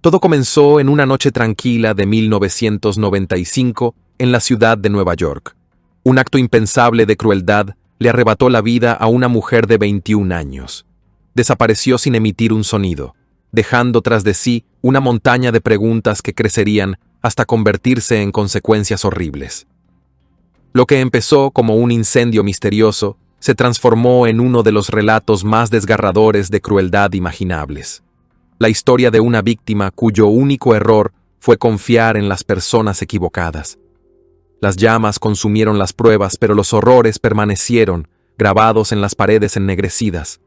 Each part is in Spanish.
Todo comenzó en una noche tranquila de 1995 en la ciudad de Nueva York. Un acto impensable de crueldad le arrebató la vida a una mujer de 21 años. Desapareció sin emitir un sonido, dejando tras de sí una montaña de preguntas que crecerían hasta convertirse en consecuencias horribles. Lo que empezó como un incendio misterioso se transformó en uno de los relatos más desgarradores de crueldad imaginables. La historia de una víctima cuyo único error fue confiar en las personas equivocadas. Las llamas consumieron las pruebas, pero los horrores permanecieron, grabados en las paredes ennegrecidas.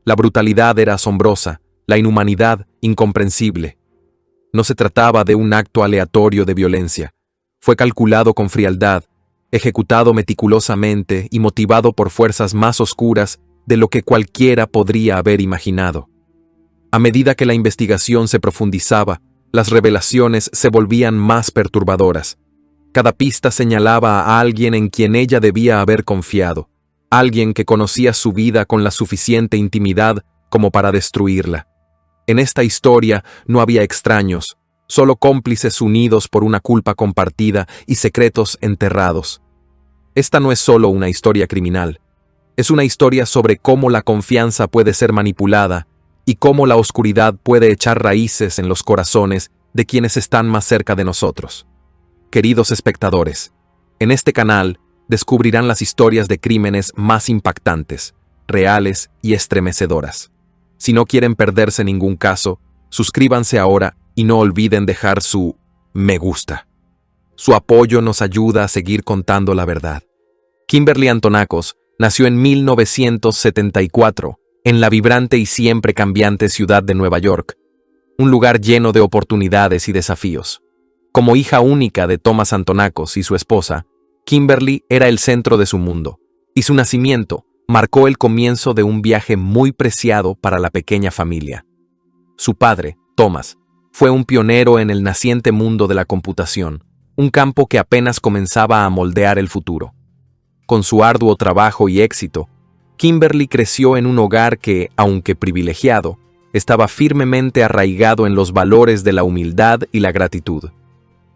La brutalidad era asombrosa, la inhumanidad incomprensible. No se trataba de un acto aleatorio de violencia. Fue calculado con frialdad, ejecutado meticulosamente y motivado por fuerzas más oscuras de lo que cualquiera podría haber imaginado. A medida que la investigación se profundizaba, las revelaciones se volvían más perturbadoras. Cada pista señalaba a alguien en quien ella debía haber confiado, alguien que conocía su vida con la suficiente intimidad como para destruirla. En esta historia no había extraños, solo cómplices unidos por una culpa compartida y secretos enterrados. Esta no es solo una historia criminal, es una historia sobre cómo la confianza puede ser manipulada y cómo la oscuridad puede echar raíces en los corazones de quienes están más cerca de nosotros. Queridos espectadores, en este canal descubrirán las historias de crímenes más impactantes, reales y estremecedoras. Si no quieren perderse ningún caso, suscríbanse ahora y no olviden dejar su me gusta. Su apoyo nos ayuda a seguir contando la verdad. Kimberly Antonakos nació en 1974 en la vibrante y siempre cambiante ciudad de Nueva York, un lugar lleno de oportunidades y desafíos. Como hija única de Thomas Antonakos y su esposa, Kimberly era el centro de su mundo, y su nacimiento marcó el comienzo de un viaje muy preciado para la pequeña familia. Su padre, Thomas, fue un pionero en el naciente mundo de la computación, un campo que apenas comenzaba a moldear el futuro. Con su arduo trabajo y éxito, Kimberly creció en un hogar que, aunque privilegiado, estaba firmemente arraigado en los valores de la humildad y la gratitud.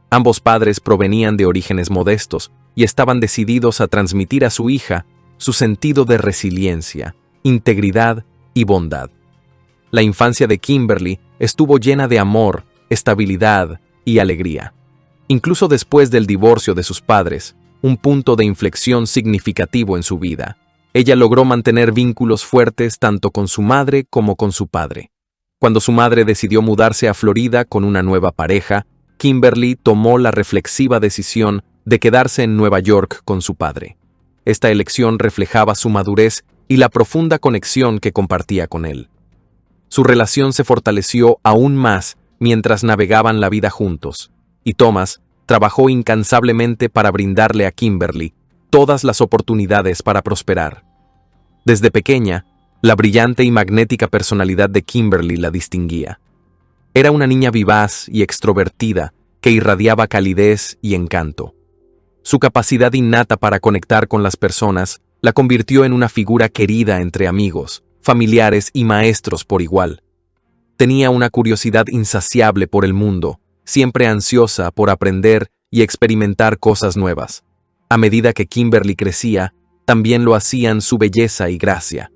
Ambos padres provenían de orígenes modestos y estaban decididos a transmitir a su hija su sentido de resiliencia, integridad y bondad. La infancia de Kimberly estuvo llena de amor, estabilidad y alegría. Incluso después del divorcio de sus padres, un punto de inflexión significativo en su vida, ella logró mantener vínculos fuertes tanto con su madre como con su padre. Cuando su madre decidió mudarse a Florida con una nueva pareja, Kimberly tomó la reflexiva decisión de quedarse en Nueva York con su padre. Esta elección reflejaba su madurez y la profunda conexión que compartía con él. Su relación se fortaleció aún más mientras navegaban la vida juntos, y Thomas trabajó incansablemente para brindarle a Kimberly todas las oportunidades para prosperar. Desde pequeña, la brillante y magnética personalidad de Kimberly la distinguía. Era una niña vivaz y extrovertida que irradiaba calidez y encanto. Su capacidad innata para conectar con las personas la convirtió en una figura querida entre amigos, familiares y maestros por igual. Tenía una curiosidad insaciable por el mundo, siempre ansiosa por aprender y experimentar cosas nuevas. A medida que Kimberly crecía, también lo hacían su belleza y gracia.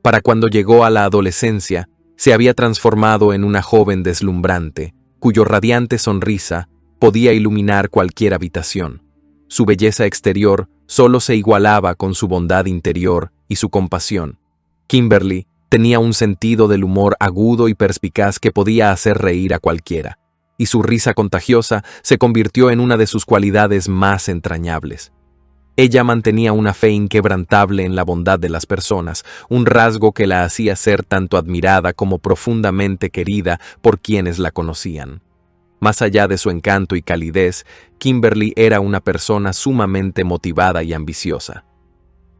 Para cuando llegó a la adolescencia, se había transformado en una joven deslumbrante, cuyo radiante sonrisa podía iluminar cualquier habitación. Su belleza exterior solo se igualaba con su bondad interior y su compasión. Kimberly tenía un sentido del humor agudo y perspicaz que podía hacer reír a cualquiera, y su risa contagiosa se convirtió en una de sus cualidades más entrañables. Ella mantenía una fe inquebrantable en la bondad de las personas, un rasgo que la hacía ser tanto admirada como profundamente querida por quienes la conocían. Más allá de su encanto y calidez, Kimberly era una persona sumamente motivada y ambiciosa.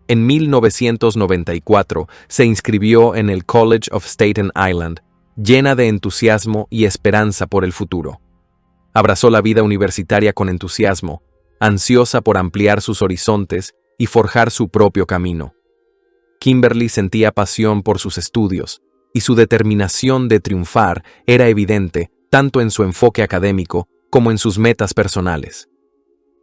En 1994 se inscribió en el College of Staten Island, llena de entusiasmo y esperanza por el futuro. Abrazó la vida universitaria con entusiasmo, ansiosa por ampliar sus horizontes y forjar su propio camino. Kimberly sentía pasión por sus estudios, y su determinación de triunfar era evidente tanto en su enfoque académico como en sus metas personales.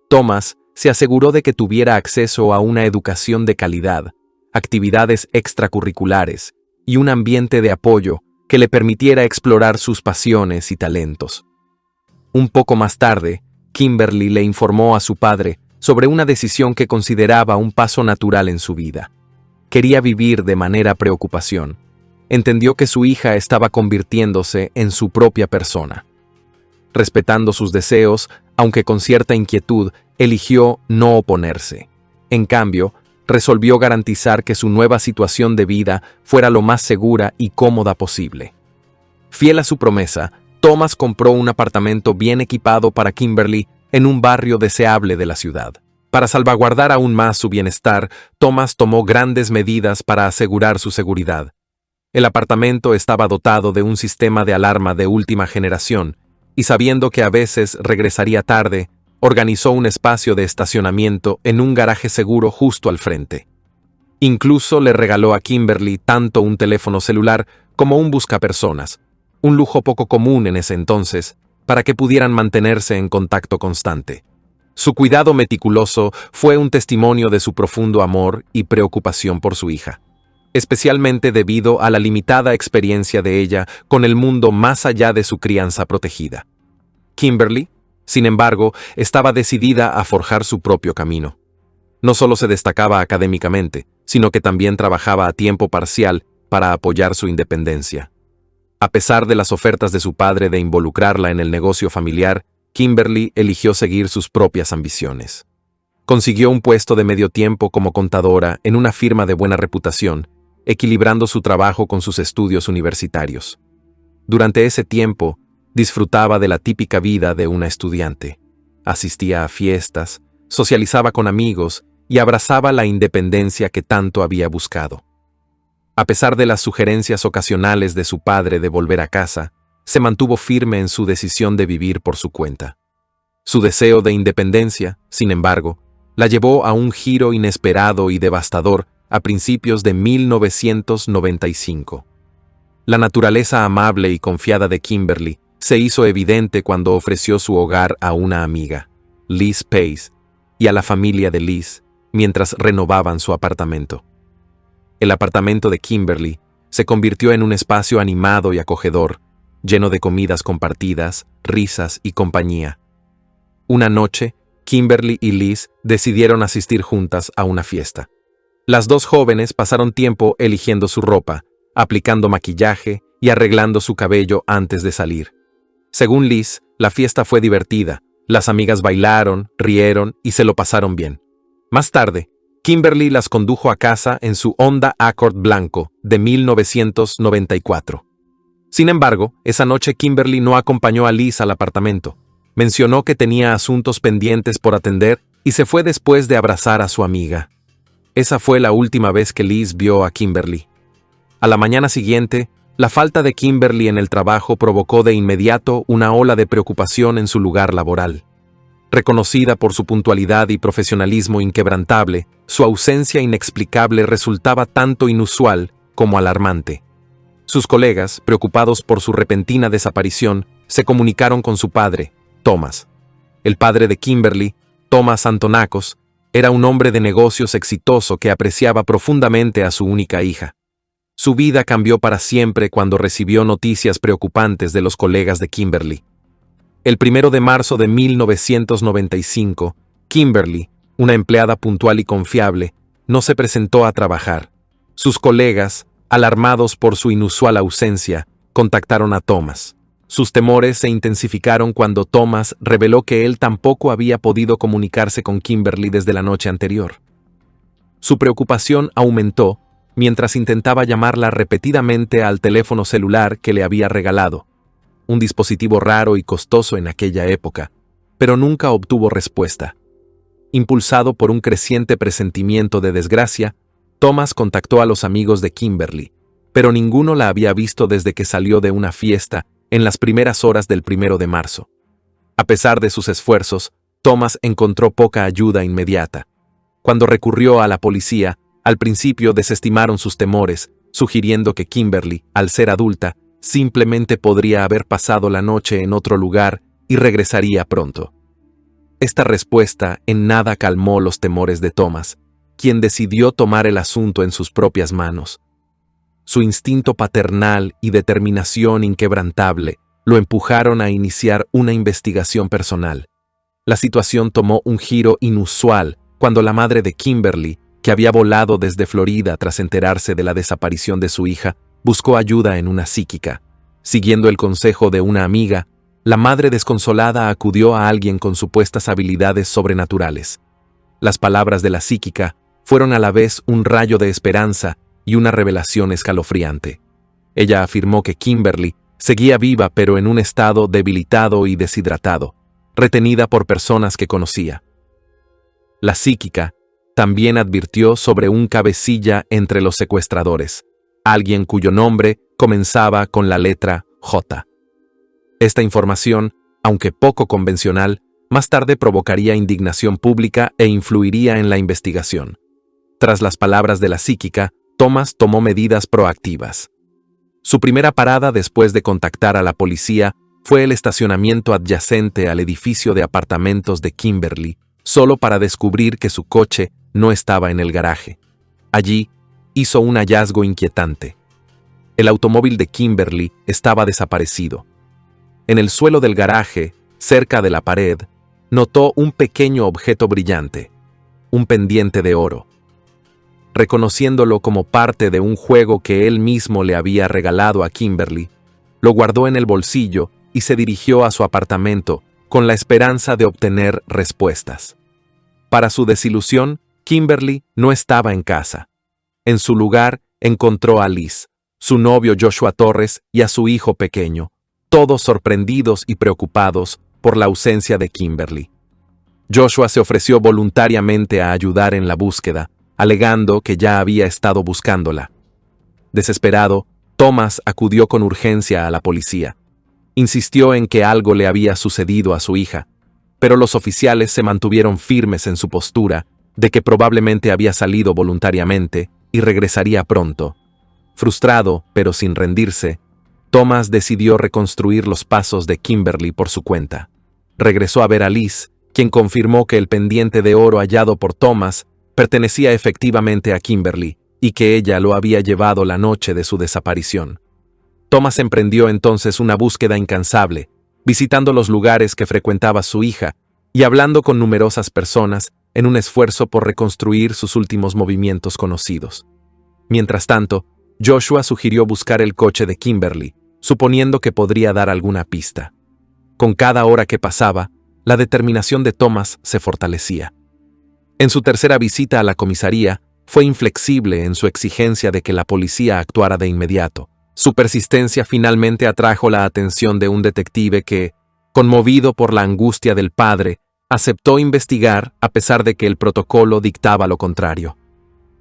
Thomas se aseguró de que tuviera acceso a una educación de calidad, actividades extracurriculares y un ambiente de apoyo que le permitiera explorar sus pasiones y talentos. Un poco más tarde, Kimberly le informó a su padre sobre una decisión que consideraba un paso natural en su vida. Quería vivir de manera preocupación. Entendió que su hija estaba convirtiéndose en su propia persona. Respetando sus deseos, aunque con cierta inquietud, eligió no oponerse. En cambio, resolvió garantizar que su nueva situación de vida fuera lo más segura y cómoda posible. Fiel a su promesa, Thomas compró un apartamento bien equipado para Kimberly en un barrio deseable de la ciudad. Para salvaguardar aún más su bienestar, Thomas tomó grandes medidas para asegurar su seguridad. El apartamento estaba dotado de un sistema de alarma de última generación, y sabiendo que a veces regresaría tarde, organizó un espacio de estacionamiento en un garaje seguro justo al frente. Incluso le regaló a Kimberly tanto un teléfono celular como un buscapersonas, un lujo poco común en ese entonces, para que pudieran mantenerse en contacto constante. Su cuidado meticuloso fue un testimonio de su profundo amor y preocupación por su hija, especialmente debido a la limitada experiencia de ella con el mundo más allá de su crianza protegida. Kimberly, sin embargo, estaba decidida a forjar su propio camino. No solo se destacaba académicamente, sino que también trabajaba a tiempo parcial para apoyar su independencia. A pesar de las ofertas de su padre de involucrarla en el negocio familiar, Kimberly eligió seguir sus propias ambiciones. Consiguió un puesto de medio tiempo como contadora en una firma de buena reputación, equilibrando su trabajo con sus estudios universitarios. Durante ese tiempo, disfrutaba de la típica vida de una estudiante. Asistía a fiestas, socializaba con amigos y abrazaba la independencia que tanto había buscado. A pesar de las sugerencias ocasionales de su padre de volver a casa, se mantuvo firme en su decisión de vivir por su cuenta. Su deseo de independencia, sin embargo, la llevó a un giro inesperado y devastador a principios de 1995. La naturaleza amable y confiada de Kimberly se hizo evidente cuando ofreció su hogar a una amiga, Liz Pace, y a la familia de Liz, mientras renovaban su apartamento. El apartamento de Kimberly se convirtió en un espacio animado y acogedor, lleno de comidas compartidas, risas y compañía. Una noche, Kimberly y Liz decidieron asistir juntas a una fiesta. Las dos jóvenes pasaron tiempo eligiendo su ropa, aplicando maquillaje y arreglando su cabello antes de salir. Según Liz, la fiesta fue divertida, las amigas bailaron, rieron y se lo pasaron bien. Más tarde, Kimberly las condujo a casa en su Honda Accord blanco de 1994. Sin embargo, esa noche Kimberly no acompañó a Liz al apartamento. Mencionó que tenía asuntos pendientes por atender y se fue después de abrazar a su amiga. Esa fue la última vez que Liz vio a Kimberly. A la mañana siguiente, la falta de Kimberly en el trabajo provocó de inmediato una ola de preocupación en su lugar laboral. Reconocida por su puntualidad y profesionalismo inquebrantable, su ausencia inexplicable resultaba tanto inusual como alarmante. Sus colegas, preocupados por su repentina desaparición, se comunicaron con su padre, Thomas. El padre de Kimberly, Thomas Antonakos, era un hombre de negocios exitoso que apreciaba profundamente a su única hija. Su vida cambió para siempre cuando recibió noticias preocupantes de los colegas de Kimberly. El 1 de marzo de 1995, Kimberly, una empleada puntual y confiable, no se presentó a trabajar. Sus colegas, alarmados por su inusual ausencia, contactaron a Thomas. Sus temores se intensificaron cuando Thomas reveló que él tampoco había podido comunicarse con Kimberly desde la noche anterior. Su preocupación aumentó mientras intentaba llamarla repetidamente al teléfono celular que le había regalado, un dispositivo raro y costoso en aquella época, pero nunca obtuvo respuesta. Impulsado por un creciente presentimiento de desgracia, Thomas contactó a los amigos de Kimberly, pero ninguno la había visto desde que salió de una fiesta en las primeras horas del 1 de marzo. A pesar de sus esfuerzos, Thomas encontró poca ayuda inmediata. Cuando recurrió a la policía, al principio desestimaron sus temores, sugiriendo que Kimberly, al ser adulta, simplemente podría haber pasado la noche en otro lugar y regresaría pronto. Esta respuesta en nada calmó los temores de Thomas, quien decidió tomar el asunto en sus propias manos. Su instinto paternal y determinación inquebrantable lo empujaron a iniciar una investigación personal. La situación tomó un giro inusual cuando la madre de Kimberly, que había volado desde Florida tras enterarse de la desaparición de su hija, buscó ayuda en una psíquica. Siguiendo el consejo de una amiga, la madre desconsolada acudió a alguien con supuestas habilidades sobrenaturales. Las palabras de la psíquica fueron a la vez un rayo de esperanza y una revelación escalofriante. Ella afirmó que Kimberly seguía viva pero en un estado debilitado y deshidratado, retenida por personas que conocía. La psíquica también advirtió sobre un cabecilla entre los secuestradores, alguien cuyo nombre comenzaba con la letra J. Esta información, aunque poco convencional, más tarde provocaría indignación pública e influiría en la investigación. Tras las palabras de la psíquica, Thomas tomó medidas proactivas. Su primera parada después de contactar a la policía fue el estacionamiento adyacente al edificio de apartamentos de Kimberly, solo para descubrir que su coche no estaba en el garaje. Allí, hizo un hallazgo inquietante. El automóvil de Kimberly estaba desaparecido. En el suelo del garaje, cerca de la pared, notó un pequeño objeto brillante, un pendiente de oro. Reconociéndolo como parte de un juego que él mismo le había regalado a Kimberly, lo guardó en el bolsillo y se dirigió a su apartamento con la esperanza de obtener respuestas. Para su desilusión, Kimberly no estaba en casa. En su lugar, encontró a Liz, su novio Joshua Torres y a su hijo pequeño, todos sorprendidos y preocupados por la ausencia de Kimberly. Joshua se ofreció voluntariamente a ayudar en la búsqueda, alegando que ya había estado buscándola. Desesperado, Thomas acudió con urgencia a la policía. Insistió en que algo le había sucedido a su hija, pero los oficiales se mantuvieron firmes en su postura de que probablemente había salido voluntariamente y regresaría pronto. Frustrado, pero sin rendirse, Thomas decidió reconstruir los pasos de Kimberly por su cuenta. Regresó a ver a Liz, quien confirmó que el pendiente de oro hallado por Thomas pertenecía efectivamente a Kimberly y que ella lo había llevado la noche de su desaparición. Thomas emprendió entonces una búsqueda incansable, visitando los lugares que frecuentaba su hija y hablando con numerosas personas en un esfuerzo por reconstruir sus últimos movimientos conocidos. Mientras tanto, Joshua sugirió buscar el coche de Kimberly, suponiendo que podría dar alguna pista. Con cada hora que pasaba, la determinación de Thomas se fortalecía. En su tercera visita a la comisaría, fue inflexible en su exigencia de que la policía actuara de inmediato. Su persistencia finalmente atrajo la atención de un detective que, conmovido por la angustia del padre, aceptó investigar a pesar de que el protocolo dictaba lo contrario.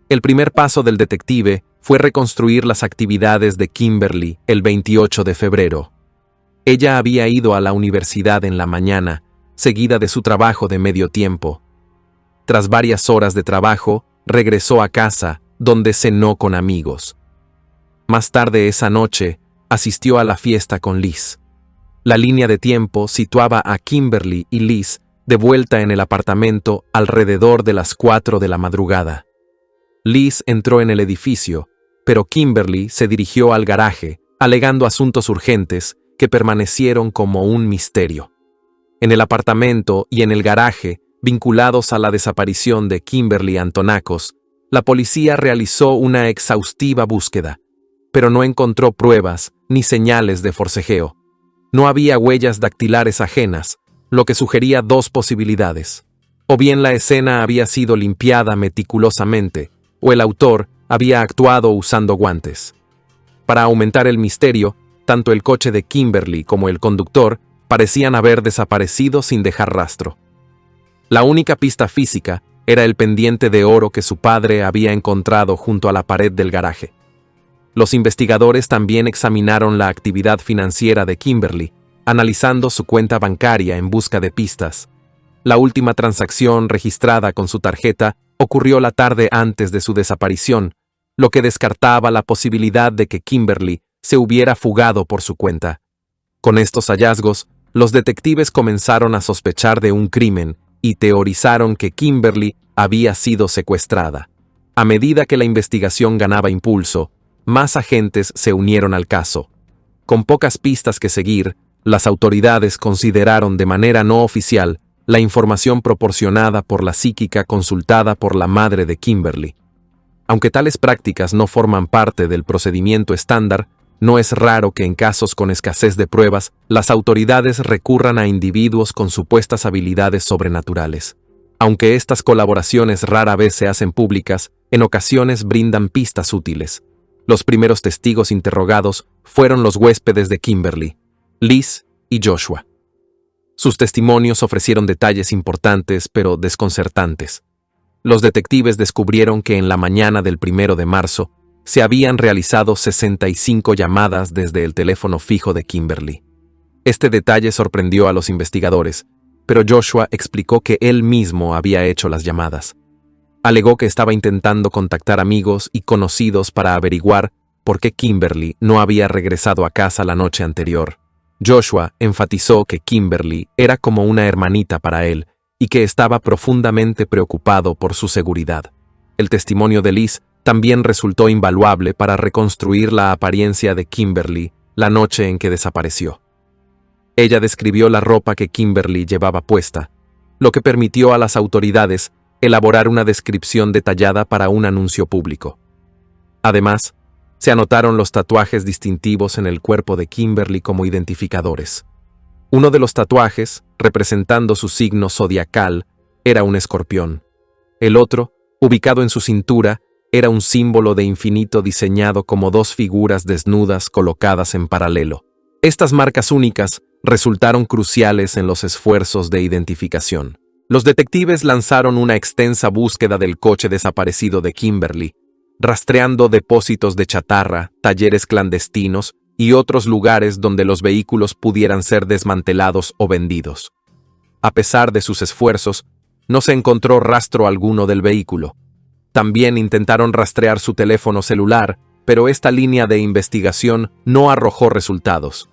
El primer paso del detective fue reconstruir las actividades de Kimberly el 28 de febrero. Ella había ido a la universidad en la mañana, seguida de su trabajo de medio tiempo. Tras varias horas de trabajo, regresó a casa, donde cenó con amigos. Más tarde esa noche, asistió a la fiesta con Liz. La línea de tiempo situaba a Kimberly y Liz de vuelta en el apartamento alrededor de las 4 de la madrugada. Liz entró en el edificio, pero Kimberly se dirigió al garaje, alegando asuntos urgentes que permanecieron como un misterio. En el apartamento y en el garaje, vinculados a la desaparición de Kimberly Antonakos, la policía realizó una exhaustiva búsqueda, pero no encontró pruebas ni señales de forcejeo. No había huellas dactilares ajenas, lo que sugería dos posibilidades. O bien la escena había sido limpiada meticulosamente, o el autor había actuado usando guantes. Para aumentar el misterio, tanto el coche de Kimberly como el conductor parecían haber desaparecido sin dejar rastro. La única pista física era el pendiente de oro que su padre había encontrado junto a la pared del garaje. Los investigadores también examinaron la actividad financiera de Kimberly, analizando su cuenta bancaria en busca de pistas. La última transacción registrada con su tarjeta ocurrió la tarde antes de su desaparición, lo que descartaba la posibilidad de que Kimberly se hubiera fugado por su cuenta. Con estos hallazgos, los detectives comenzaron a sospechar de un crimen y teorizaron que Kimberly había sido secuestrada. A medida que la investigación ganaba impulso, más agentes se unieron al caso. Con pocas pistas que seguir, las autoridades consideraron de manera no oficial la información proporcionada por la psíquica consultada por la madre de Kimberly. Aunque tales prácticas no forman parte del procedimiento estándar, no es raro que en casos con escasez de pruebas, las autoridades recurran a individuos con supuestas habilidades sobrenaturales. Aunque estas colaboraciones rara vez se hacen públicas, en ocasiones brindan pistas útiles. Los primeros testigos interrogados fueron los huéspedes de Kimberly, Liz y Joshua. Sus testimonios ofrecieron detalles importantes pero desconcertantes. Los detectives descubrieron que en la mañana del 1 de marzo se habían realizado 65 llamadas desde el teléfono fijo de Kimberly. Este detalle sorprendió a los investigadores, pero Joshua explicó que él mismo había hecho las llamadas. Alegó que estaba intentando contactar amigos y conocidos para averiguar por qué Kimberly no había regresado a casa la noche anterior. Joshua enfatizó que Kimberly era como una hermanita para él y que estaba profundamente preocupado por su seguridad. El testimonio de Liz también resultó invaluable para reconstruir la apariencia de Kimberly la noche en que desapareció. Ella describió la ropa que Kimberly llevaba puesta, lo que permitió a las autoridades elaborar una descripción detallada para un anuncio público. Además, se anotaron los tatuajes distintivos en el cuerpo de Kimberly como identificadores. Uno de los tatuajes, representando su signo zodiacal, era un escorpión. El otro, ubicado en su cintura, era un símbolo de infinito diseñado como dos figuras desnudas colocadas en paralelo. Estas marcas únicas resultaron cruciales en los esfuerzos de identificación. Los detectives lanzaron una extensa búsqueda del coche desaparecido de Kimberly, rastreando depósitos de chatarra, talleres clandestinos y otros lugares donde los vehículos pudieran ser desmantelados o vendidos. A pesar de sus esfuerzos, no se encontró rastro alguno del vehículo. También intentaron rastrear su teléfono celular, pero esta línea de investigación no arrojó resultados.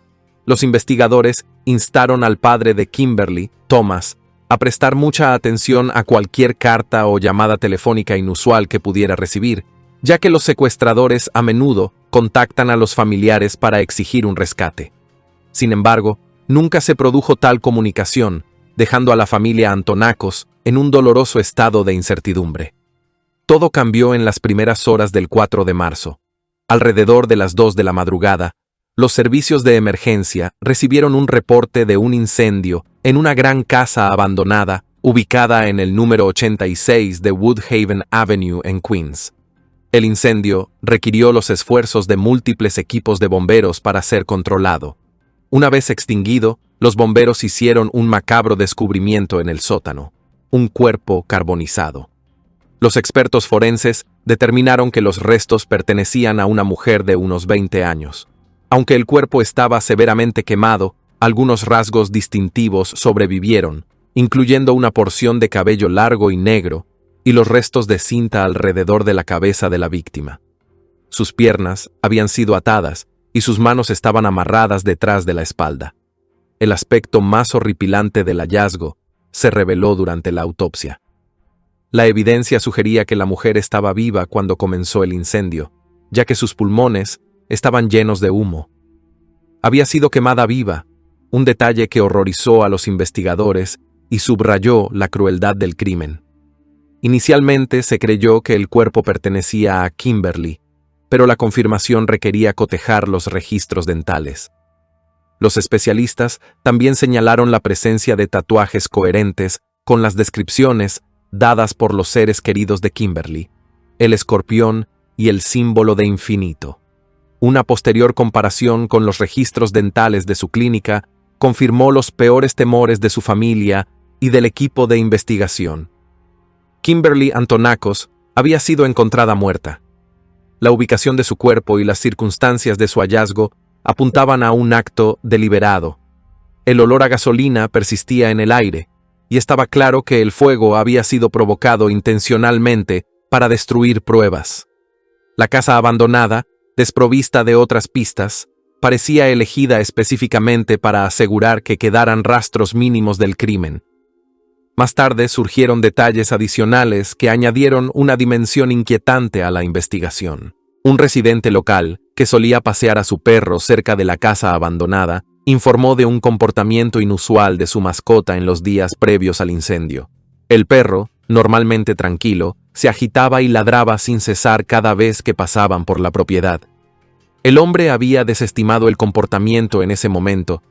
Los investigadores instaron al padre de Kimberly, Thomas, a prestar mucha atención a cualquier carta o llamada telefónica inusual que pudiera recibir, ya que los secuestradores a menudo contactan a los familiares para exigir un rescate. Sin embargo, nunca se produjo tal comunicación, dejando a la familia Antonakos en un doloroso estado de incertidumbre. Todo cambió en las primeras horas del 4 de marzo. Alrededor de las 2 de la madrugada, los servicios de emergencia recibieron un reporte de un incendio en una gran casa abandonada ubicada en el número 86 de Woodhaven Avenue en Queens. El incendio requirió los esfuerzos de múltiples equipos de bomberos para ser controlado. Una vez extinguido, los bomberos hicieron un macabro descubrimiento en el sótano: un cuerpo carbonizado. Los expertos forenses determinaron que los restos pertenecían a una mujer de unos 20 años. Aunque el cuerpo estaba severamente quemado, algunos rasgos distintivos sobrevivieron, incluyendo una porción de cabello largo y negro y los restos de cinta alrededor de la cabeza de la víctima. Sus piernas habían sido atadas y sus manos estaban amarradas detrás de la espalda. El aspecto más horripilante del hallazgo se reveló durante la autopsia. La evidencia sugería que la mujer estaba viva cuando comenzó el incendio, ya que sus pulmones estaban llenos de humo. Había sido quemada viva, un detalle que horrorizó a los investigadores y subrayó la crueldad del crimen. Inicialmente se creyó que el cuerpo pertenecía a Kimberly, pero la confirmación requería cotejar los registros dentales. Los especialistas también señalaron la presencia de tatuajes coherentes con las descripciones dadas por los seres queridos de Kimberly, el escorpión y el símbolo de infinito. Una posterior comparación con los registros dentales de su clínica confirmó los peores temores de su familia y del equipo de investigación. Kimberly Antonakos había sido encontrada muerta. La ubicación de su cuerpo y las circunstancias de su hallazgo apuntaban a un acto deliberado. El olor a gasolina persistía en el aire, y estaba claro que el fuego había sido provocado intencionalmente para destruir pruebas. La casa abandonada Desprovista de otras pistas, parecía elegida específicamente para asegurar que quedaran rastros mínimos del crimen. Más tarde surgieron detalles adicionales que añadieron una dimensión inquietante a la investigación. Un residente local, que solía pasear a su perro cerca de la casa abandonada, informó de un comportamiento inusual de su mascota en los días previos al incendio. El perro, normalmente tranquilo, se agitaba y ladraba sin cesar cada vez que pasaban por la propiedad. El hombre había desestimado el comportamiento en ese momento,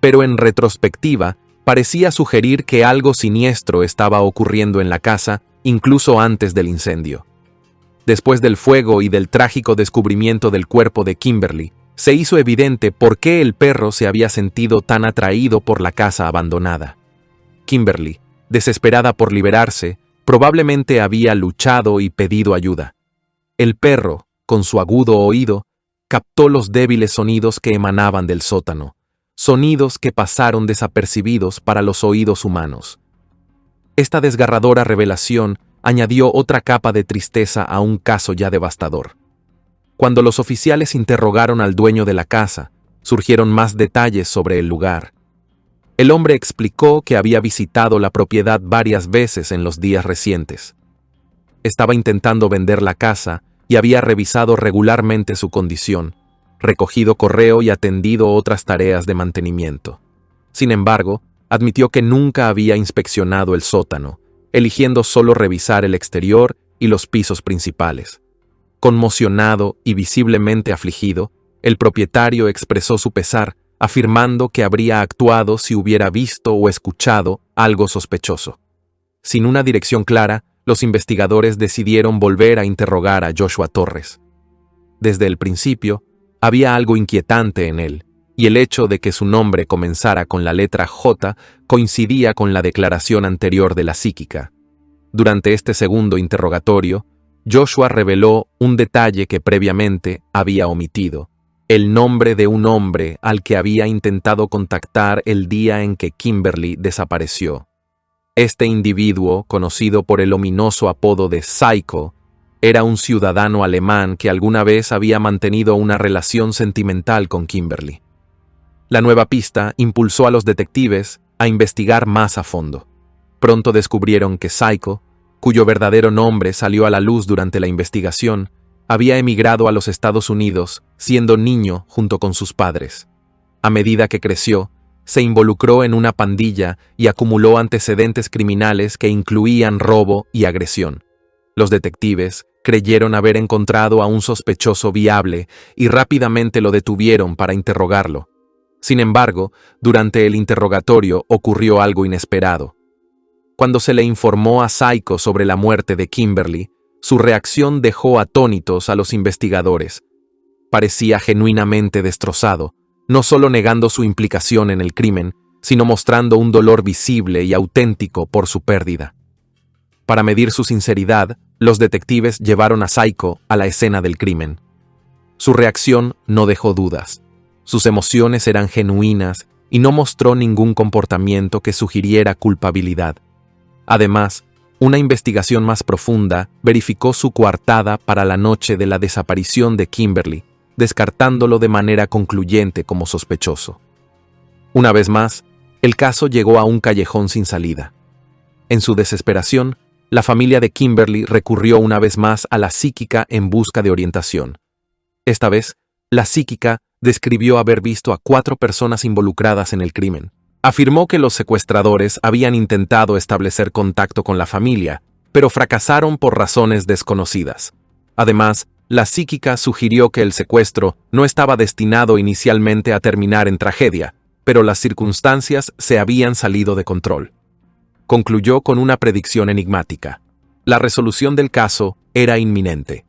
pero en retrospectiva parecía sugerir que algo siniestro estaba ocurriendo en la casa incluso antes del incendio. Después del fuego y del trágico descubrimiento del cuerpo de Kimberly, se hizo evidente por qué el perro se había sentido tan atraído por la casa abandonada. Kimberly, desesperada por liberarse, probablemente había luchado y pedido ayuda. El perro, con su agudo oído, captó los débiles sonidos que emanaban del sótano, sonidos que pasaron desapercibidos para los oídos humanos. Esta desgarradora revelación añadió otra capa de tristeza a un caso ya devastador. Cuando los oficiales interrogaron al dueño de la casa, surgieron más detalles sobre el lugar. El hombre explicó que había visitado la propiedad varias veces en los días recientes. Estaba intentando vender la casa y había revisado regularmente su condición, recogido correo y atendido otras tareas de mantenimiento. Sin embargo, admitió que nunca había inspeccionado el sótano, eligiendo solo revisar el exterior y los pisos principales. Conmocionado y visiblemente afligido, el propietario expresó su pesar, afirmando que habría actuado si hubiera visto o escuchado algo sospechoso. Sin una dirección clara, los investigadores decidieron volver a interrogar a Joshua Torres. Desde el principio, había algo inquietante en él, y el hecho de que su nombre comenzara con la letra J coincidía con la declaración anterior de la psíquica. Durante este segundo interrogatorio, Joshua reveló un detalle que previamente había omitido: el nombre de un hombre al que había intentado contactar el día en que Kimberly desapareció. Este individuo, conocido por el ominoso apodo de Psycho, era un ciudadano alemán que alguna vez había mantenido una relación sentimental con Kimberly. La nueva pista impulsó a los detectives a investigar más a fondo. Pronto descubrieron que Psycho, cuyo verdadero nombre salió a la luz durante la investigación, había emigrado a los Estados Unidos siendo niño junto con sus padres. A medida que creció, se involucró en una pandilla y acumuló antecedentes criminales que incluían robo y agresión. Los detectives creyeron haber encontrado a un sospechoso viable y rápidamente lo detuvieron para interrogarlo. Sin embargo, durante el interrogatorio ocurrió algo inesperado. Cuando se le informó a Psycho sobre la muerte de Kimberly, su reacción dejó atónitos a los investigadores. Parecía genuinamente destrozado, no solo negando su implicación en el crimen, sino mostrando un dolor visible y auténtico por su pérdida. Para medir su sinceridad, los detectives llevaron a Psycho a la escena del crimen. Su reacción no dejó dudas. Sus emociones eran genuinas y no mostró ningún comportamiento que sugiriera culpabilidad. Además, una investigación más profunda verificó su coartada para la noche de la desaparición de Kimberly, descartándolo de manera concluyente como sospechoso. Una vez más, el caso llegó a un callejón sin salida. En su desesperación, la familia de Kimberly recurrió una vez más a la psíquica en busca de orientación. Esta vez, la psíquica describió haber visto a 4 personas involucradas en el crimen. Afirmó que los secuestradores habían intentado establecer contacto con la familia, pero fracasaron por razones desconocidas. Además, la psíquica sugirió que el secuestro no estaba destinado inicialmente a terminar en tragedia, pero las circunstancias se habían salido de control. Concluyó con una predicción enigmática. La resolución del caso era inminente.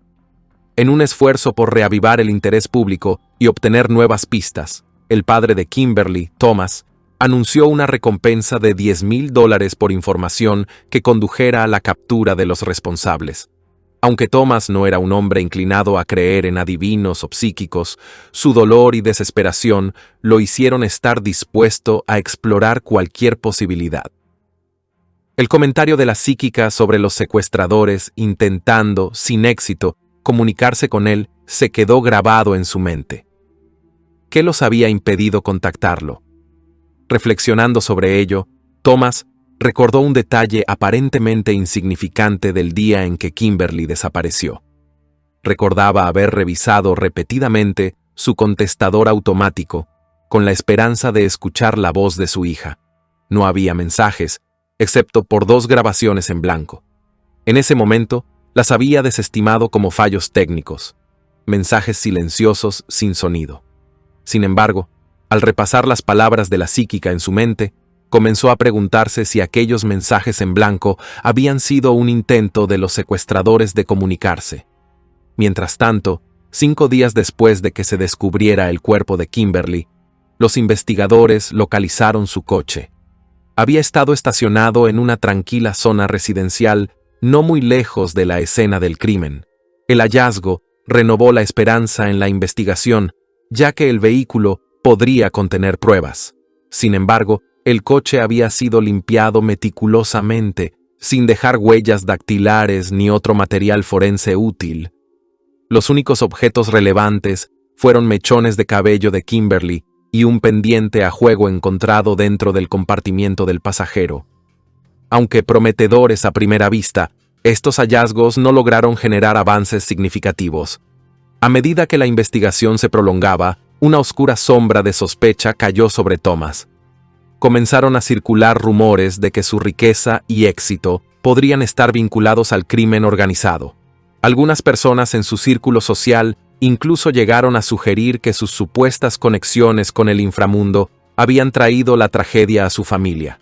En un esfuerzo por reavivar el interés público y obtener nuevas pistas, el padre de Kimberly, Thomas, anunció una recompensa de $10,000 por información que condujera a la captura de los responsables. Aunque Thomas no era un hombre inclinado a creer en adivinos o psíquicos, su dolor y desesperación lo hicieron estar dispuesto a explorar cualquier posibilidad. El comentario de la psíquica sobre los secuestradores intentando, sin éxito, comunicarse con él se quedó grabado en su mente. ¿Qué los había impedido contactarlo? Reflexionando sobre ello, Thomas recordó un detalle aparentemente insignificante del día en que Kimberly desapareció. Recordaba haber revisado repetidamente su contestador automático con la esperanza de escuchar la voz de su hija. No había mensajes, excepto por 2 grabaciones en blanco. En ese momento, las había desestimado como fallos técnicos, mensajes silenciosos sin sonido. Sin embargo, al repasar las palabras de la psíquica en su mente, comenzó a preguntarse si aquellos mensajes en blanco habían sido un intento de los secuestradores de comunicarse. Mientras tanto, 5 días después de que se descubriera el cuerpo de Kimberly, los investigadores localizaron su coche. Había estado estacionado en una tranquila zona residencial no muy lejos de la escena del crimen. El hallazgo renovó la esperanza en la investigación, ya que el vehículo podría contener pruebas. Sin embargo, el coche había sido limpiado meticulosamente, sin dejar huellas dactilares ni otro material forense útil. Los únicos objetos relevantes fueron mechones de cabello de Kimberly y un pendiente a juego encontrado dentro del compartimiento del pasajero. Aunque prometedores a primera vista, estos hallazgos no lograron generar avances significativos. A medida que la investigación se prolongaba, una oscura sombra de sospecha cayó sobre Thomas. Comenzaron a circular rumores de que su riqueza y éxito podrían estar vinculados al crimen organizado. Algunas personas en su círculo social incluso llegaron a sugerir que sus supuestas conexiones con el inframundo habían traído la tragedia a su familia.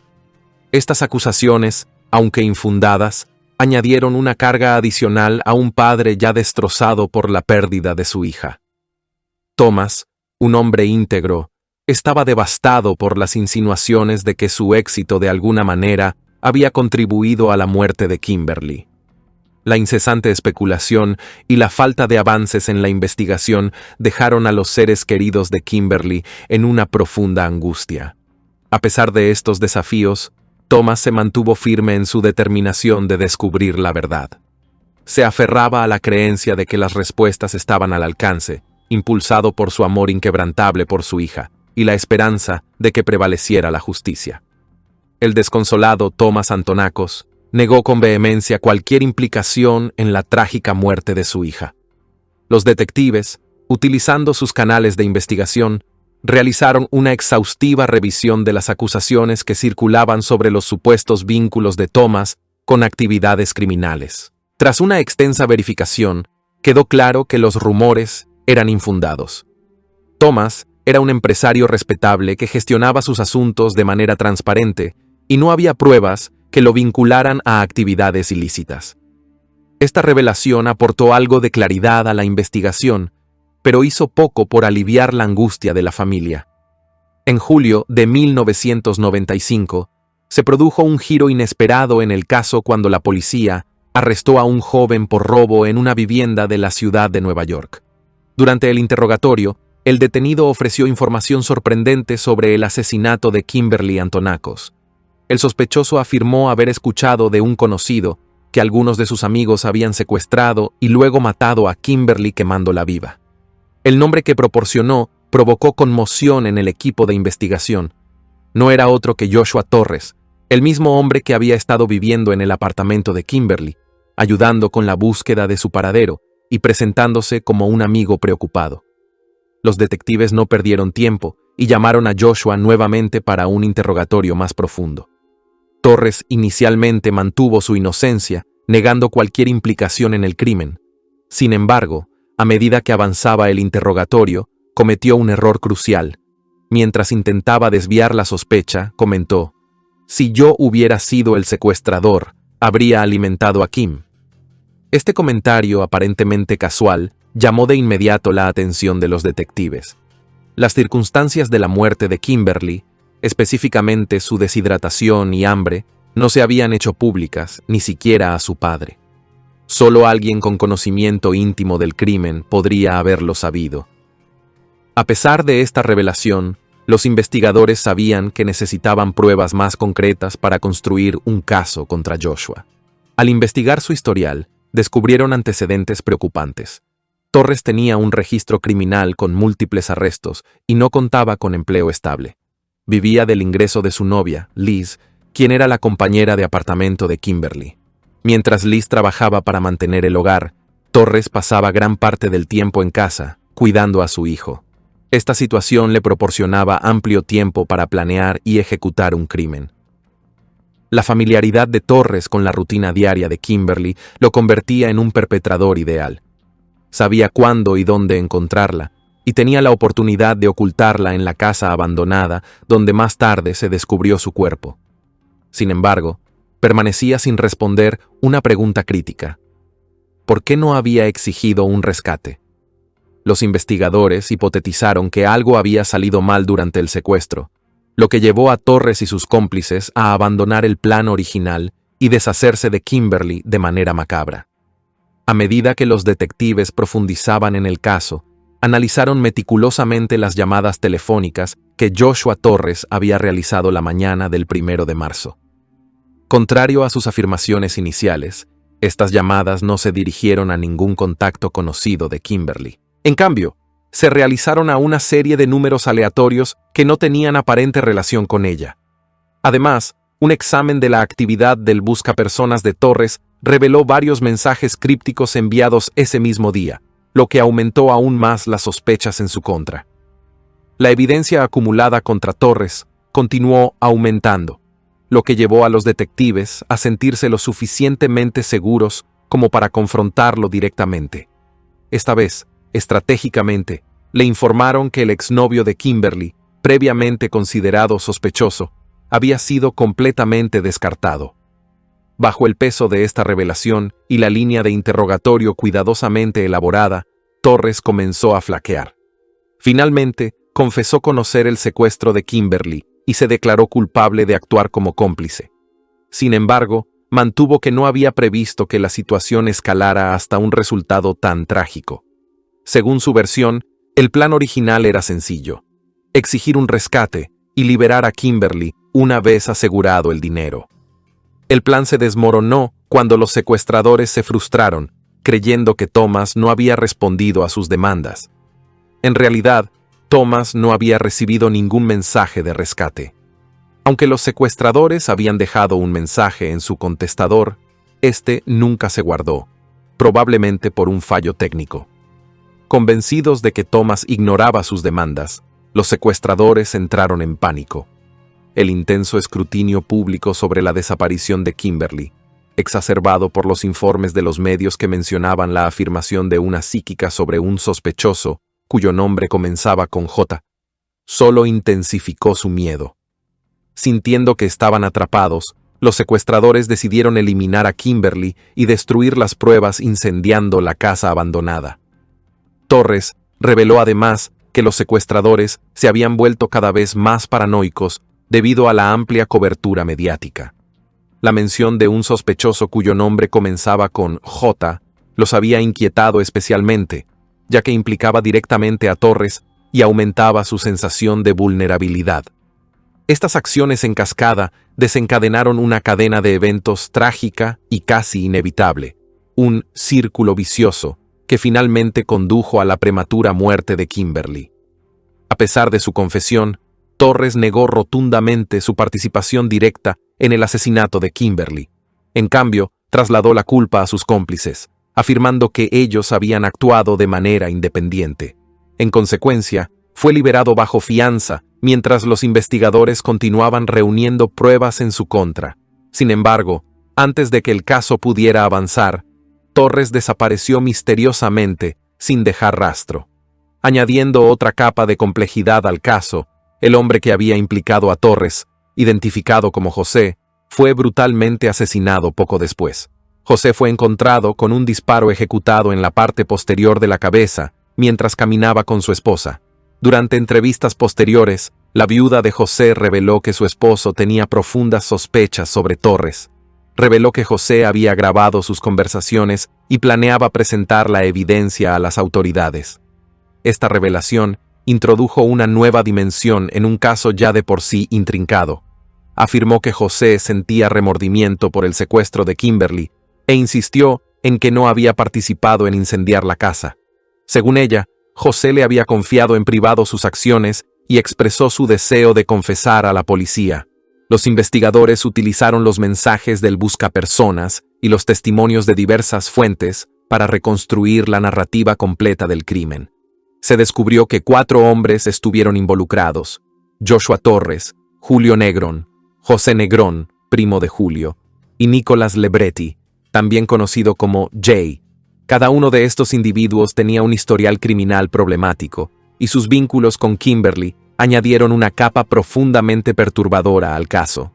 Estas acusaciones, aunque infundadas, añadieron una carga adicional a un padre ya destrozado por la pérdida de su hija. Thomas, un hombre íntegro, estaba devastado por las insinuaciones de que su éxito de alguna manera había contribuido a la muerte de Kimberly. La incesante especulación y la falta de avances en la investigación dejaron a los seres queridos de Kimberly en una profunda angustia. A pesar de estos desafíos, Thomas se mantuvo firme en su determinación de descubrir la verdad. Se aferraba a la creencia de que las respuestas estaban al alcance, impulsado por su amor inquebrantable por su hija, y la esperanza de que prevaleciera la justicia. El desconsolado Thomas Antonakos negó con vehemencia cualquier implicación en la trágica muerte de su hija. Los detectives, utilizando sus canales de investigación, realizaron una exhaustiva revisión de las acusaciones que circulaban sobre los supuestos vínculos de Thomas con actividades criminales. Tras una extensa verificación, quedó claro que los rumores eran infundados. Thomas era un empresario respetable que gestionaba sus asuntos de manera transparente y no había pruebas que lo vincularan a actividades ilícitas. Esta revelación aportó algo de claridad a la investigación, pero hizo poco por aliviar la angustia de la familia. En julio de 1995, se produjo un giro inesperado en el caso cuando la policía arrestó a un joven por robo en una vivienda de la ciudad de Nueva York. Durante el interrogatorio, el detenido ofreció información sorprendente sobre el asesinato de Kimberly Antonakos. El sospechoso afirmó haber escuchado de un conocido que algunos de sus amigos habían secuestrado y luego matado a Kimberly quemándola viva. El nombre que proporcionó provocó conmoción en el equipo de investigación. No era otro que Joshua Torres, el mismo hombre que había estado viviendo en el apartamento de Kimberly, ayudando con la búsqueda de su paradero y presentándose como un amigo preocupado. Los detectives no perdieron tiempo y llamaron a Joshua nuevamente para un interrogatorio más profundo. Torres inicialmente mantuvo su inocencia, negando cualquier implicación en el crimen. Sin embargo, a medida que avanzaba el interrogatorio, cometió un error crucial. Mientras intentaba desviar la sospecha, comentó: «Si yo hubiera sido el secuestrador, habría alimentado a Kim». Este comentario, aparentemente casual, llamó de inmediato la atención de los detectives. Las circunstancias de la muerte de Kimberly, específicamente su deshidratación y hambre, no se habían hecho públicas, ni siquiera a su padre. Solo alguien con conocimiento íntimo del crimen podría haberlo sabido. A pesar de esta revelación, los investigadores sabían que necesitaban pruebas más concretas para construir un caso contra Joshua. Al investigar su historial, descubrieron antecedentes preocupantes. Torres tenía un registro criminal con múltiples arrestos y no contaba con empleo estable. Vivía del ingreso de su novia, Liz, quien era la compañera de apartamento de Kimberly. Mientras Liz trabajaba para mantener el hogar, Torres pasaba gran parte del tiempo en casa, cuidando a su hijo. Esta situación le proporcionaba amplio tiempo para planear y ejecutar un crimen. La familiaridad de Torres con la rutina diaria de Kimberly lo convertía en un perpetrador ideal. Sabía cuándo y dónde encontrarla, y tenía la oportunidad de ocultarla en la casa abandonada, donde más tarde se descubrió su cuerpo. Sin embargo, permanecía sin responder una pregunta crítica. ¿Por qué no había exigido un rescate? Los investigadores hipotetizaron que algo había salido mal durante el secuestro, lo que llevó a Torres y sus cómplices a abandonar el plan original y deshacerse de Kimberly de manera macabra. A medida que los detectives profundizaban en el caso, analizaron meticulosamente las llamadas telefónicas que Joshua Torres había realizado la mañana del 1 de marzo. Contrario a sus afirmaciones iniciales, estas llamadas no se dirigieron a ningún contacto conocido de Kimberly. En cambio, se realizaron a una serie de números aleatorios que no tenían aparente relación con ella. Además, un examen de la actividad del buscapersonas de Torres reveló varios mensajes crípticos enviados ese mismo día, lo que aumentó aún más las sospechas en su contra. La evidencia acumulada contra Torres continuó aumentando, lo que llevó a los detectives a sentirse lo suficientemente seguros como para confrontarlo directamente. Esta vez, estratégicamente, le informaron que el exnovio de Kimberly, previamente considerado sospechoso, había sido completamente descartado. Bajo el peso de esta revelación y la línea de interrogatorio cuidadosamente elaborada, Torres comenzó a flaquear. Finalmente, confesó conocer el secuestro de Kimberly y se declaró culpable de actuar como cómplice. Sin embargo, mantuvo que no había previsto que la situación escalara hasta un resultado tan trágico. Según su versión, el plan original era sencillo: exigir un rescate y liberar a Kimberly una vez asegurado el dinero. El plan se desmoronó cuando los secuestradores se frustraron, creyendo que Thomas no había respondido a sus demandas. En realidad, Thomas no había recibido ningún mensaje de rescate. Aunque los secuestradores habían dejado un mensaje en su contestador, este nunca se guardó, probablemente por un fallo técnico. Convencidos de que Thomas ignoraba sus demandas, los secuestradores entraron en pánico. El intenso escrutinio público sobre la desaparición de Kimberly, exacerbado por los informes de los medios que mencionaban la afirmación de una psíquica sobre un sospechoso, cuyo nombre comenzaba con J, solo intensificó su miedo. Sintiendo que estaban atrapados, los secuestradores decidieron eliminar a Kimberly y destruir las pruebas incendiando la casa abandonada. Torres reveló además que los secuestradores se habían vuelto cada vez más paranoicos debido a la amplia cobertura mediática. La mención de un sospechoso cuyo nombre comenzaba con J los había inquietado especialmente, ya que implicaba directamente a Torres y aumentaba su sensación de vulnerabilidad. Estas acciones en cascada desencadenaron una cadena de eventos trágica y casi inevitable, un círculo vicioso que finalmente condujo a la prematura muerte de Kimberly. A pesar de su confesión, Torres negó rotundamente su participación directa en el asesinato de Kimberly. En cambio, trasladó la culpa a sus cómplices, afirmando que ellos habían actuado de manera independiente. En consecuencia, fue liberado bajo fianza mientras los investigadores continuaban reuniendo pruebas en su contra. Sin embargo, antes de que el caso pudiera avanzar, Torres desapareció misteriosamente sin dejar rastro. Añadiendo otra capa de complejidad al caso, el hombre que había implicado a Torres, identificado como José, fue brutalmente asesinado poco después. José fue encontrado con un disparo ejecutado en la parte posterior de la cabeza mientras caminaba con su esposa. Durante entrevistas posteriores, la viuda de José reveló que su esposo tenía profundas sospechas sobre Torres. Reveló que José había grabado sus conversaciones y planeaba presentar la evidencia a las autoridades. Esta revelación introdujo una nueva dimensión en un caso ya de por sí intrincado. Afirmó que José sentía remordimiento por el secuestro de Kimberly e insistió en que no había participado en incendiar la casa. Según ella, José le había confiado en privado sus acciones y expresó su deseo de confesar a la policía. Los investigadores utilizaron los mensajes del buscapersonas y los testimonios de diversas fuentes para reconstruir la narrativa completa del crimen. Se descubrió que 4 hombres estuvieron involucrados: Joshua Torres, Julio Negrón, José Negrón, primo de Julio, y Nicolás Lebretti, también conocido como Jay. Cada uno de estos individuos tenía un historial criminal problemático, y sus vínculos con Kimberly añadieron una capa profundamente perturbadora al caso.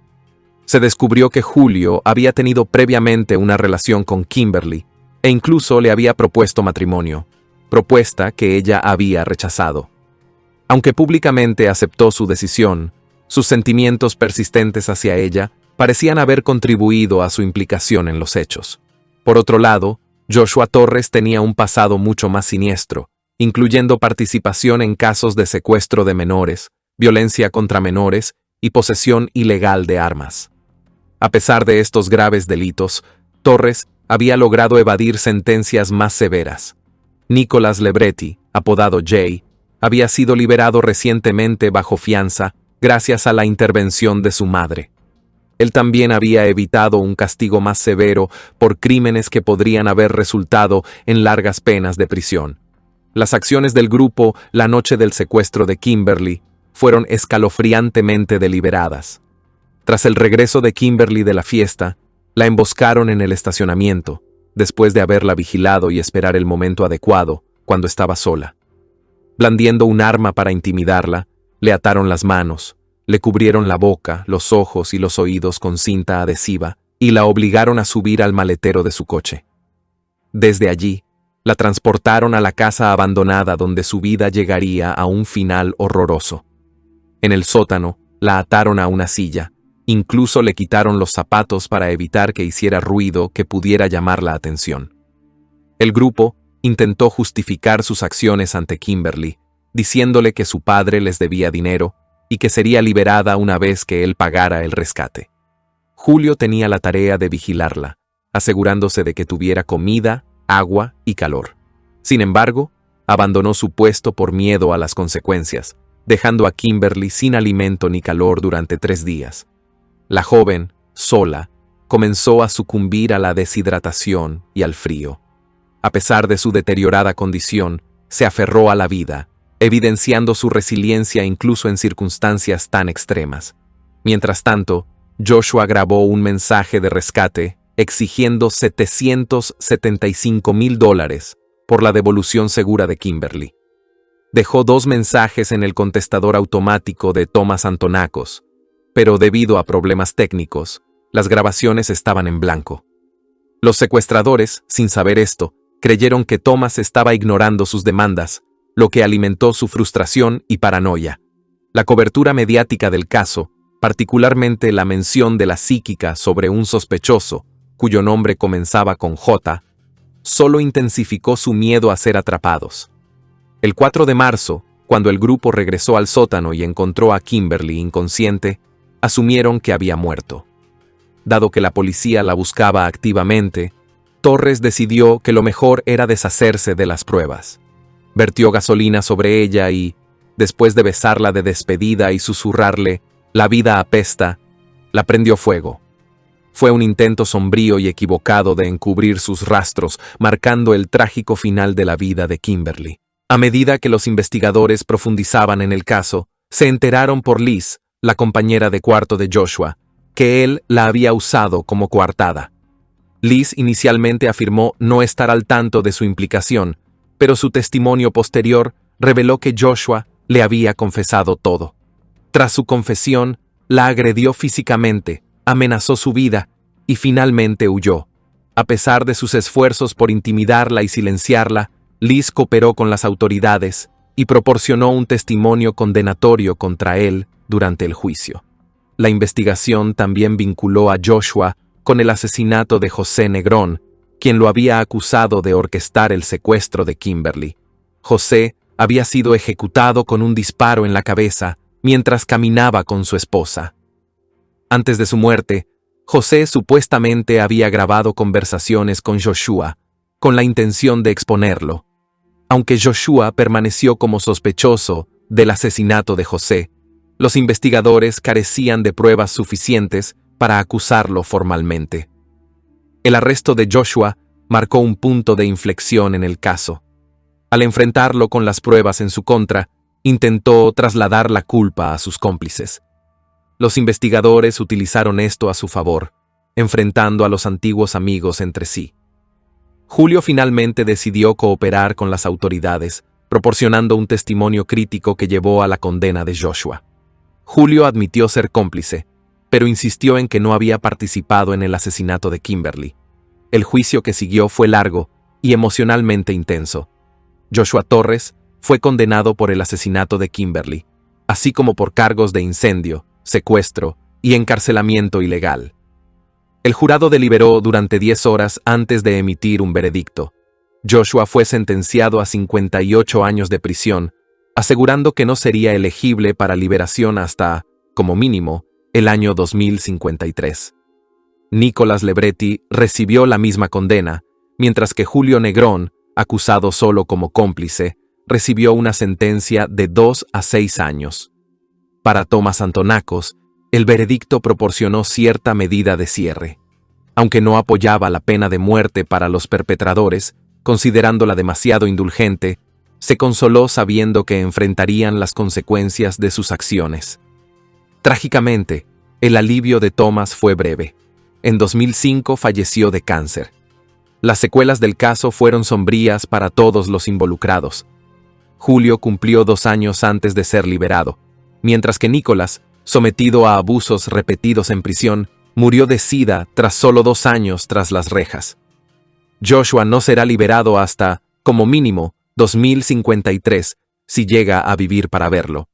Se descubrió que Julio había tenido previamente una relación con Kimberly, e incluso le había propuesto matrimonio, propuesta que ella había rechazado. Aunque públicamente aceptó su decisión, sus sentimientos persistentes hacia ella parecían haber contribuido a su implicación en los hechos. Por otro lado, Joshua Torres tenía un pasado mucho más siniestro, incluyendo participación en casos de secuestro de menores, violencia contra menores y posesión ilegal de armas. A pesar de estos graves delitos, Torres había logrado evadir sentencias más severas. Nicolás Lebretti, apodado Jay, había sido liberado recientemente bajo fianza gracias a la intervención de su madre. Él también había evitado un castigo más severo por crímenes que podrían haber resultado en largas penas de prisión. Las acciones del grupo la noche del secuestro de Kimberly fueron escalofriantemente deliberadas. Tras el regreso de Kimberly de la fiesta, la emboscaron en el estacionamiento, después de haberla vigilado y esperar el momento adecuado, cuando estaba sola. Blandiendo un arma para intimidarla, le ataron las manos, le cubrieron la boca, los ojos y los oídos con cinta adhesiva y la obligaron a subir al maletero de su coche. Desde allí, la transportaron a la casa abandonada donde su vida llegaría a un final horroroso. En el sótano, la ataron a una silla, incluso le quitaron los zapatos para evitar que hiciera ruido que pudiera llamar la atención. El grupo intentó justificar sus acciones ante Kimberly, diciéndole que su padre les debía dinero y que sería liberada una vez que él pagara el rescate. Julio tenía la tarea de vigilarla, asegurándose de que tuviera comida, agua y calor. Sin embargo, abandonó su puesto por miedo a las consecuencias, dejando a Kimberly sin alimento ni calor durante 3 días. La joven, sola, comenzó a sucumbir a la deshidratación y al frío. A pesar de su deteriorada condición, se aferró a la vida, evidenciando su resiliencia incluso en circunstancias tan extremas. Mientras tanto, Joshua grabó un mensaje de rescate exigiendo $775,000 por la devolución segura de Kimberly. Dejó 2 mensajes en el contestador automático de Thomas Antonakos, pero debido a problemas técnicos, las grabaciones estaban en blanco. Los secuestradores, sin saber esto, creyeron que Thomas estaba ignorando sus demandas, lo que alimentó su frustración y paranoia. La cobertura mediática del caso, particularmente la mención de la psíquica sobre un sospechoso, cuyo nombre comenzaba con J, solo intensificó su miedo a ser atrapados. El 4 de marzo, cuando el grupo regresó al sótano y encontró a Kimberly inconsciente, asumieron que había muerto. Dado que la policía la buscaba activamente, Torres decidió que lo mejor era deshacerse de las pruebas. Vertió gasolina sobre ella y, después de besarla de despedida y susurrarle «La vida apesta», la prendió fuego. Fue un intento sombrío y equivocado de encubrir sus rastros, marcando el trágico final de la vida de Kimberly. A medida que los investigadores profundizaban en el caso, se enteraron por Liz, la compañera de cuarto de Joshua, que él la había usado como coartada. Liz inicialmente afirmó no estar al tanto de su implicación, pero su testimonio posterior reveló que Joshua le había confesado todo. Tras su confesión, la agredió físicamente, amenazó su vida y finalmente huyó. A pesar de sus esfuerzos por intimidarla y silenciarla, Liz cooperó con las autoridades y proporcionó un testimonio condenatorio contra él durante el juicio. La investigación también vinculó a Joshua con el asesinato de José Negrón, quien lo había acusado de orquestar el secuestro de Kimberly. José había sido ejecutado con un disparo en la cabeza mientras caminaba con su esposa. Antes de su muerte, José supuestamente había grabado conversaciones con Joshua, con la intención de exponerlo. Aunque Joshua permaneció como sospechoso del asesinato de José, los investigadores carecían de pruebas suficientes para acusarlo formalmente. El arresto de Joshua marcó un punto de inflexión en el caso. Al enfrentarlo con las pruebas en su contra, intentó trasladar la culpa a sus cómplices. Los investigadores utilizaron esto a su favor, enfrentando a los antiguos amigos entre sí. Julio finalmente decidió cooperar con las autoridades, proporcionando un testimonio crítico que llevó a la condena de Joshua. Julio admitió ser cómplice, pero insistió en que no había participado en el asesinato de Kimberly. El juicio que siguió fue largo y emocionalmente intenso. Joshua Torres fue condenado por el asesinato de Kimberly, así como por cargos de incendio, secuestro y encarcelamiento ilegal. El jurado deliberó durante 10 horas antes de emitir un veredicto. Joshua fue sentenciado a 58 años de prisión, asegurando que no sería elegible para liberación hasta, como mínimo, el año 2053. Nicolás Lebretti recibió la misma condena, mientras que Julio Negrón, acusado solo como cómplice, recibió una sentencia de 2 a 6 años. Para Tomás Antonacos, el veredicto proporcionó cierta medida de cierre. Aunque no apoyaba la pena de muerte para los perpetradores, considerándola demasiado indulgente, se consoló sabiendo que enfrentarían las consecuencias de sus acciones. Trágicamente, el alivio de Tomás fue breve. En 2005 falleció de cáncer. Las secuelas del caso fueron sombrías para todos los involucrados. Julio cumplió 2 años antes de ser liberado, mientras que Nicolás, sometido a abusos repetidos en prisión, murió de SIDA tras solo 2 años tras las rejas. Joshua no será liberado hasta, como mínimo, 2053, si llega a vivir para verlo.